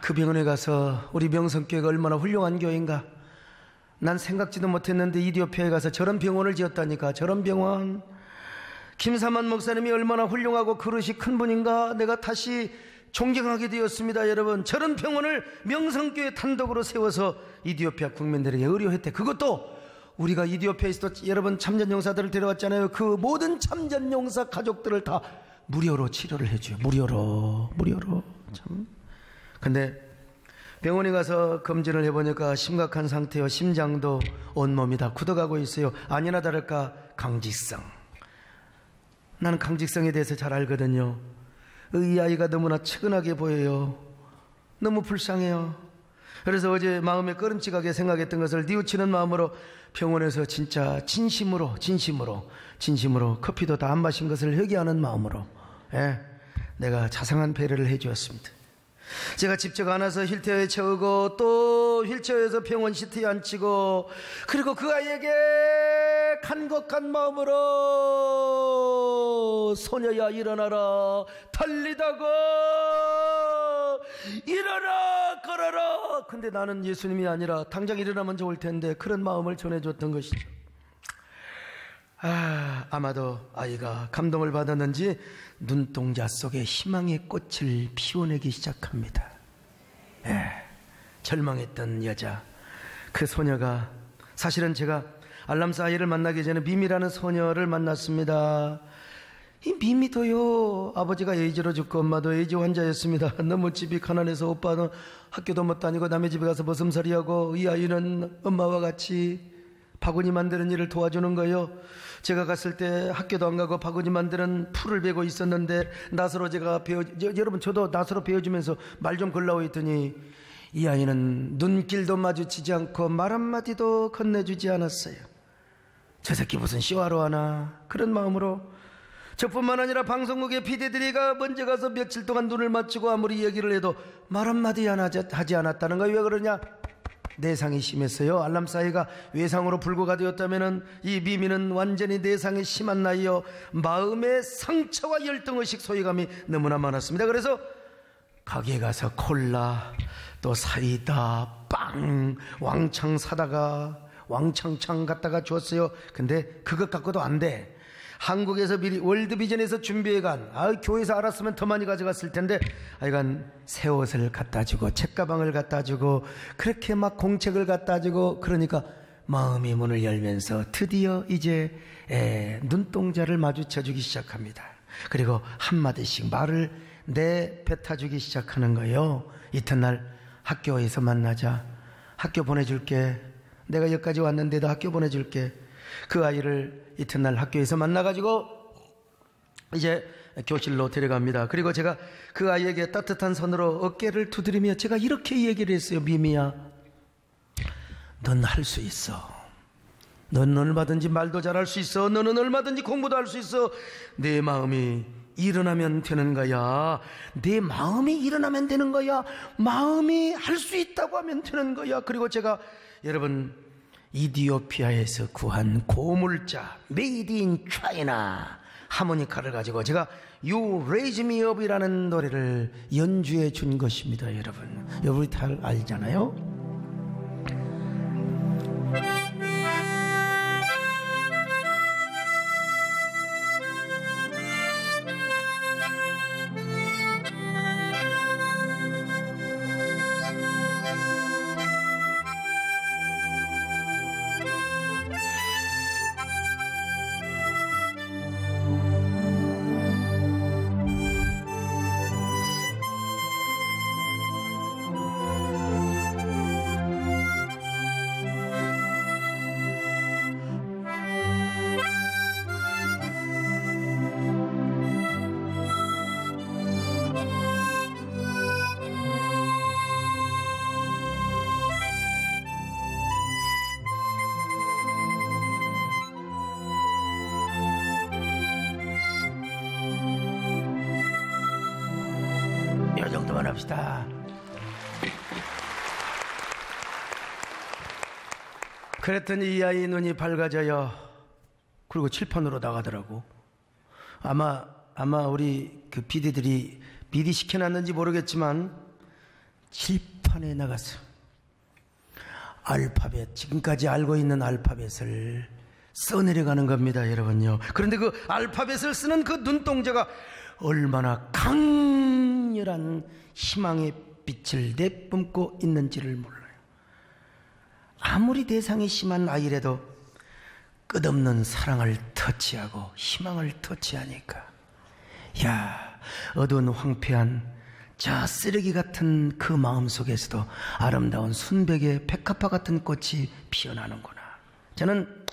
그 병원에 가서 우리 명성교회가 얼마나 훌륭한 교회인가. 난 생각지도 못했는데 이디오피아에 가서 저런 병원을 지었다니까. 저런 병원. 김사만 목사님이 얼마나 훌륭하고 그릇이 큰 분인가. 내가 다시 존경하게 되었습니다. 여러분, 저런 병원을 명성교회 단독으로 세워서 이디오피아 국민들에게 의료 혜택, 그것도 우리가 이디오피아에서도 여러분 참전용사들을 데려왔잖아요. 그 모든 참전용사 가족들을 다 무료로 치료를 해줘요. 무료로 참. 근데 병원에 가서 검진을 해보니까 심각한 상태요. 심장도 온몸이 다 굳어가고 있어요. 아니나 다를까 강직성. 나는 강직성에 대해서 잘 알거든요. 이 아이가 너무나 측은하게 보여요. 너무 불쌍해요. 그래서 어제 마음에 꺼름직하게 생각했던 것을 뉘우치는 마음으로 병원에서 진짜 진심으로 커피도 다 안 마신 것을 회개하는 마음으로 내가 자상한 배려를 해주었습니다. 제가 직접 안아서 휠체어에 채우고 또 휠체어에서 병원 시트에 앉히고, 그리고 그 아이에게 간곡한 마음으로 소녀야 일어나라, 달리다가 일어나 걸어라. 근데 나는 예수님이 아니라 당장 일어나면 좋을 텐데 그런 마음을 전해줬던 것이죠. 아마도 아이가 감동을 받았는지 눈동자 속에 희망의 꽃을 피워내기 시작합니다. 절망했던 여자, 그 소녀가, 사실은 제가 알람스 아이를 만나기 전에 미미라는 소녀를 만났습니다. 이 미미도요, 아버지가 에이즈로 죽고 엄마도 에이즈 환자였습니다. 너무 집이 가난해서 오빠는 학교도 못 다니고 남의 집에 가서 머슴살이하고, 이 아이는 엄마와 같이 바구니 만드는 일을 도와주는 거예요. 제가 갔을 때 학교도 안 가고 바구니 만드는 풀을 베고 있었는데 낫으로 제가 여러분 저도 낫으로 베어주면서 말 좀 걸라고 했더니 이 아이는 눈길도 마주치지 않고 말 한마디도 건네주지 않았어요. 저 새끼 무슨 쇼하러 하나, 그런 마음으로. 저뿐만 아니라 방송국의 PD들이가 먼저 가서 며칠 동안 눈을 맞추고 아무리 얘기를 해도 말 한마디 하지 않았다는 거예요. 왜 그러냐? 내상이 심했어요. 알람스 아이가 외상으로 불구가 되었다면 이 미미는 완전히 내상이 심한 나이요, 마음의 상처와 열등의식, 소외감이 너무나 많았습니다. 그래서 가게에 가서 콜라, 또 사이다, 빵 왕창 사다가 왕창창 갖다가 줬어요. 근데 그것 갖고도 안 돼. 한국에서 미리 월드비전에서 준비해간, 교회에서 알았으면 더 많이 가져갔을 텐데, 하여간 새 옷을 갖다주고 책가방을 갖다주고 그렇게 막 공책을 갖다주고, 그러니까 마음이 문을 열면서 드디어 이제 눈동자를 마주쳐주기 시작합니다. 그리고 한마디씩 말을 내뱉어주기 시작하는 거예요. 이튿날 학교에서 만나자. 학교 보내줄게. 내가 여기까지 왔는데도 학교 보내줄게. 그 아이를 이튿날 학교에서 만나가지고 이제 교실로 데려갑니다. 그리고 제가 그 아이에게 따뜻한 손으로 어깨를 두드리며 제가 이렇게 얘기를 했어요. 미미야, 넌 할 수 있어. 넌 얼마든지 말도 잘할 수 있어. 너는 얼마든지 공부도 할 수 있어. 내 마음이 일어나면 되는 거야. 내 마음이 일어나면 되는 거야. 마음이 할 수 있다고 하면 되는 거야. 그리고 제가 여러분 이디오피아에서 구한 고물자 메이드 인 차이나 하모니카를 가지고 제가 You Raise Me Up이라는 노래를 연주해 준 것입니다. 여러분이 다 알잖아요. 이 정도만 합시다. 그랬더니 이 아이 눈이 밝아져요. 그리고 칠판으로 나가더라고. 아마 우리 그 PD들이 미리 시켜놨는지 모르겠지만 칠판에 나가서 알파벳, 지금까지 알고 있는 알파벳을 써내려가는 겁니다, 여러분요. 그런데 그 알파벳을 쓰는 그 눈동자가 얼마나 강렬한 희망의 빛을 내뿜고 있는지를 몰라요. 아무리 대상이 심한 아이라도 끝없는 사랑을 터치하고 희망을 터치하니까, 야, 어두운 황폐한 저 쓰레기 같은 그 마음 속에서도 아름다운 순백의 백합화 같은 꽃이 피어나는구나. 저는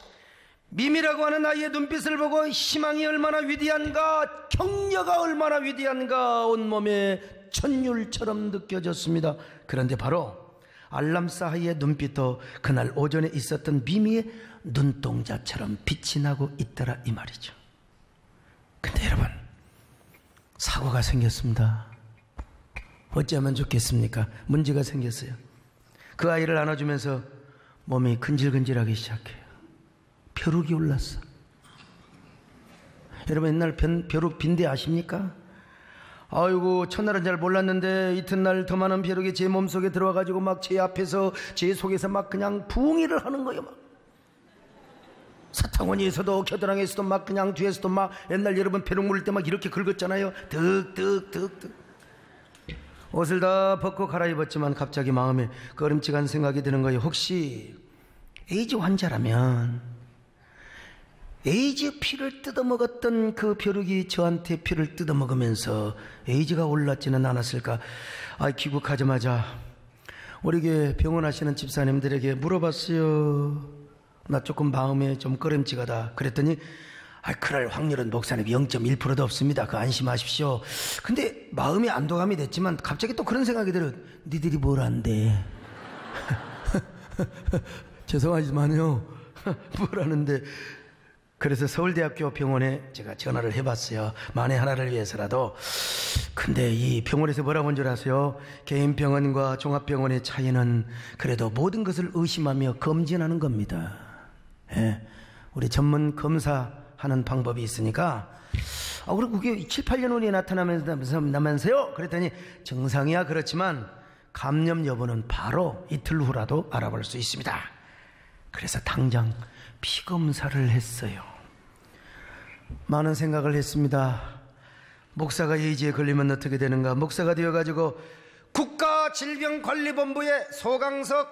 미미라고 하는 아이의 눈빛을 보고 희망이 얼마나 위대한가, 격려가 얼마나 위대한가 온몸에 천율처럼 느껴졌습니다. 그런데 바로 알람사하이의 눈빛도 그날 오전에 있었던 미미의 눈동자처럼 빛이 나고 있더라 이 말이죠. 근데 여러분, 사고가 생겼습니다. 어찌하면 좋겠습니까? 문제가 생겼어요. 그 아이를 안아주면서 몸이 근질근질하기 시작해요. 벼룩이 올랐어. 여러분, 옛날 벼룩 빈대 아십니까? 아이고, 첫날은 잘 몰랐는데 이튿날 더 많은 벼룩이 제 몸속에 들어와가지고 막 제 앞에서 제 속에서 막 그냥 부흥이를 하는 거예요. 막 사탕원이에서도 겨드랑이에서도 막 그냥 뒤에서도 막, 옛날 여러분 벼룩 물을 때 막 이렇게 긁었잖아요. 득득득득. 옷을 다 벗고 갈아입었지만 갑자기 마음에 꺼림칙한 생각이 드는 거예요. 혹시 에이즈 환자라면 에이즈 피를 뜯어먹었던 그 벼룩이 저한테 피를 뜯어먹으면서 에이즈가 올랐지는 않았을까? 귀국하자마자 우리 교회 병원하시는 집사님들에게 물어봤어요. 나 조금 마음에 좀 꺼림칙하다. 그랬더니 그럴 확률은 목사님 0.1%도 없습니다. 그 안심하십시오. 근데 마음이 안도감이 됐지만 갑자기 또 그런 생각이 들어요. 니들이 뭘 안돼. 죄송하지만요. 뭘 아는데. 그래서 서울대학교 병원에 제가 전화를 해봤어요. 만에 하나를 위해서라도. 근데 이 병원에서 뭐라고 한 줄 아세요? 개인병원과 종합병원의 차이는 그래도 모든 것을 의심하며 검진하는 겁니다. 예, 우리 전문 검사하는 방법이 있으니까. 그리고 그게 7, 8년 후에 나타나면서요. 그랬더니 증상이야 그렇지만 감염 여부는 바로 이틀 후라도 알아볼 수 있습니다. 그래서 당장 피검사를 했어요. 많은 생각을 했습니다. 목사가 에이즈에 걸리면 어떻게 되는가. 목사가 되어가지고 국가질병관리본부의 소강석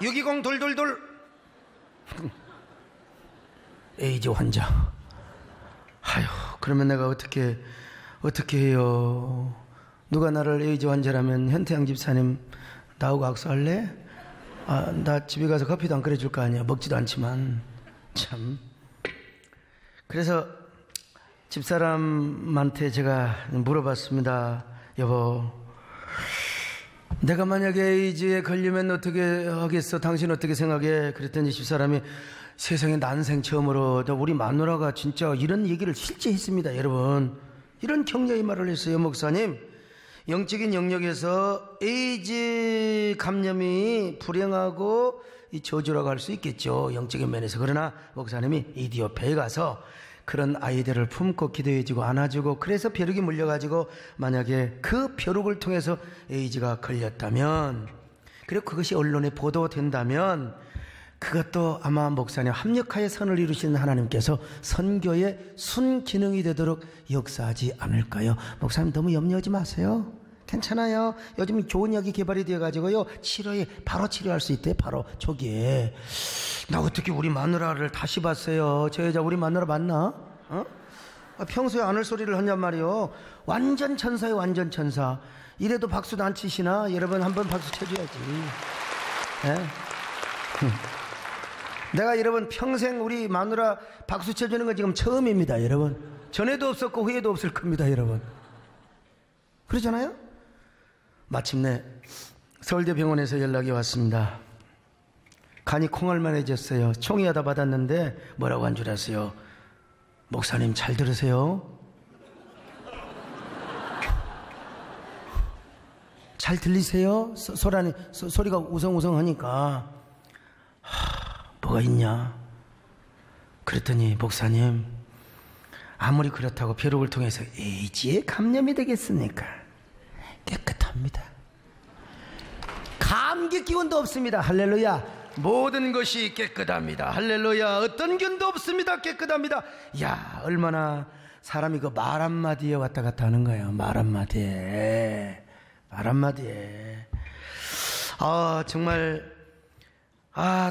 620 돌돌돌 에이즈 환자. 그러면 내가 어떻게 해요. 누가 나를 에이즈 환자라면 현태양 집사님 나하고 악수할래? 나 집에 가서 커피도 안 끓여줄 거 아니야. 먹지도 않지만. 참. 그래서 집사람한테 제가 물어봤습니다. 여보, 내가 만약에 에이즈에 걸리면 어떻게 하겠어? 당신 어떻게 생각해? 그랬더니 집사람이 세상에 난생 처음으로 우리 마누라가 진짜 이런 얘기를 실제 했습니다. 여러분, 이런 격려의 말을 했어요. 목사님, 영적인 영역에서 에이즈 감염이 불행하고 이 저주라고 할 수 있겠죠, 영적인 면에서. 그러나 목사님이 이디오페에 가서 그런 아이들을 품고 기도해주고 안아주고, 그래서 벼룩이 물려가지고 만약에 그 벼룩을 통해서 에이즈가 걸렸다면, 그리고 그것이 언론에 보도된다면 그것도 아마 목사님 합력하여 선을 이루시는 하나님께서 선교의 순기능이 되도록 역사하지 않을까요? 목사님 너무 염려하지 마세요. 괜찮아요. 요즘 좋은 약이 개발이 되어가지고요, 치료에 바로 치료할 수 있대요. 바로 초기에. 나 어떻게 우리 마누라를 다시 봤어요. 저 여자 우리 마누라 맞나? 평소에 안 할 소리를 하냔 말이요. 완전 천사예요, 완전 천사. 이래도 박수도 안 치시나? 여러분 한번 박수 쳐줘야지. 네? 내가 여러분 평생 우리 마누라 박수 쳐주는 건 지금 처음입니다. 여러분 전에도 없었고 후에도 없을 겁니다. 여러분 그러잖아요. 마침내 서울대병원에서 연락이 왔습니다. 간이 콩알만해졌어요. 총이하다 받았는데 뭐라고 한 줄 아세요? 목사님 잘 들으세요. 잘 들리세요? 소리가 우성우성하니까 뭐가 있냐? 그랬더니 목사님, 아무리 그렇다고 벼룩을 통해서 에이즈에 감염이 되겠습니까? 깨끗합니다. 감기 기운도 없습니다. 할렐루야. 모든 것이 깨끗합니다. 할렐루야. 어떤 균도 없습니다. 깨끗합니다. 야, 얼마나 사람이 그 말 한마디에 왔다 갔다 하는 거예요. 말 한마디에. 정말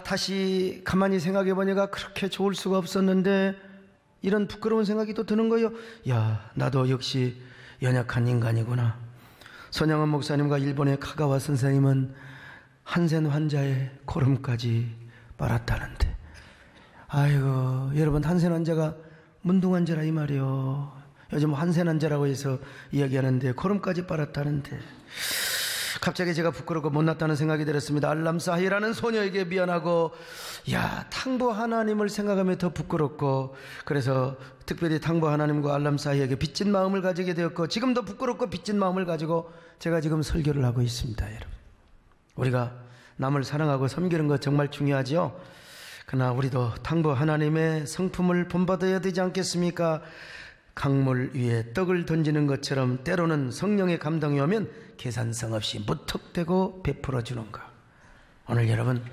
다시 가만히 생각해 보니까 그렇게 좋을 수가 없었는데, 이런 부끄러운 생각이 또 드는 거예요. 야, 나도 역시 연약한 인간이구나. 손양원 목사님과 일본의 카가와 선생님은 한센 환자의 고름까지 빨았다는데, 아이고, 여러분, 한센환자가 문둥환자라 이 말이요. 요즘 한센환자라고 해서 이야기하는데 코름까지 빨았다는데 갑자기 제가 부끄럽고 못났다는 생각이 들었습니다. 알람사히라는 소녀에게 미안하고, 탕보 하나님을 생각하며 더 부끄럽고, 그래서 특별히 탕보 하나님과 알람사히에게 빚진 마음을 가지게 되었고, 지금도 부끄럽고 빚진 마음을 가지고 제가 지금 설교를 하고 있습니다. 여러분, 우리가 남을 사랑하고 섬기는 것 정말 중요하죠. 그러나 우리도 탕보 하나님의 성품을 본받아야 되지 않겠습니까? 강물 위에 떡을 던지는 것처럼 때로는 성령의 감동이 오면 계산성 없이 무턱대고 베풀어 주는 것. 오늘 여러분,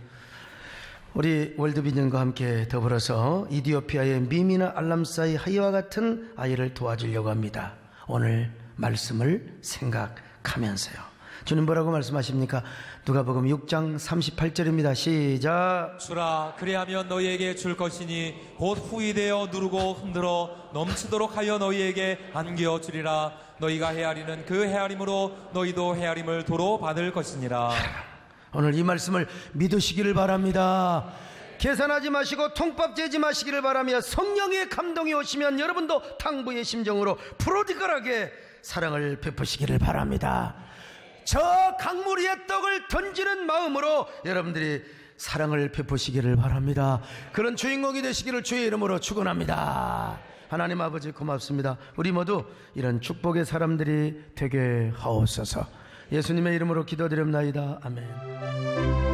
우리 월드비전과 함께 더불어서 이디오피아의 미미나 알람사이 하이와 같은 아이를 도와주려고 합니다. 오늘 말씀을 생각하면서요. 주님 뭐라고 말씀하십니까? 누가복음 6장 38절입니다. 시작. 주라, 그리하면 너희에게 줄 것이니 곧 후이 되어 누르고 흔들어 넘치도록 하여 너희에게 안겨 주리라. 너희가 헤아리는 그 헤아림으로 너희도 헤아림을 도로 받을 것이니라. 오늘 이 말씀을 믿으시기를 바랍니다. 계산하지 마시고 통밥 재지 마시기를 바라며, 성령의 감동이 오시면 여러분도 탕부의 심정으로 프로디컬하게 사랑을 베푸시기를 바랍니다. 저 강물 위에 떡을 던지는 마음으로 여러분들이 사랑을 베푸시기를 바랍니다. 그런 주인공이 되시기를 주의 이름으로 축원합니다. 하나님 아버지 고맙습니다. 우리 모두 이런 축복의 사람들이 되게 하옵소서. 예수님의 이름으로 기도드립나이다. 아멘.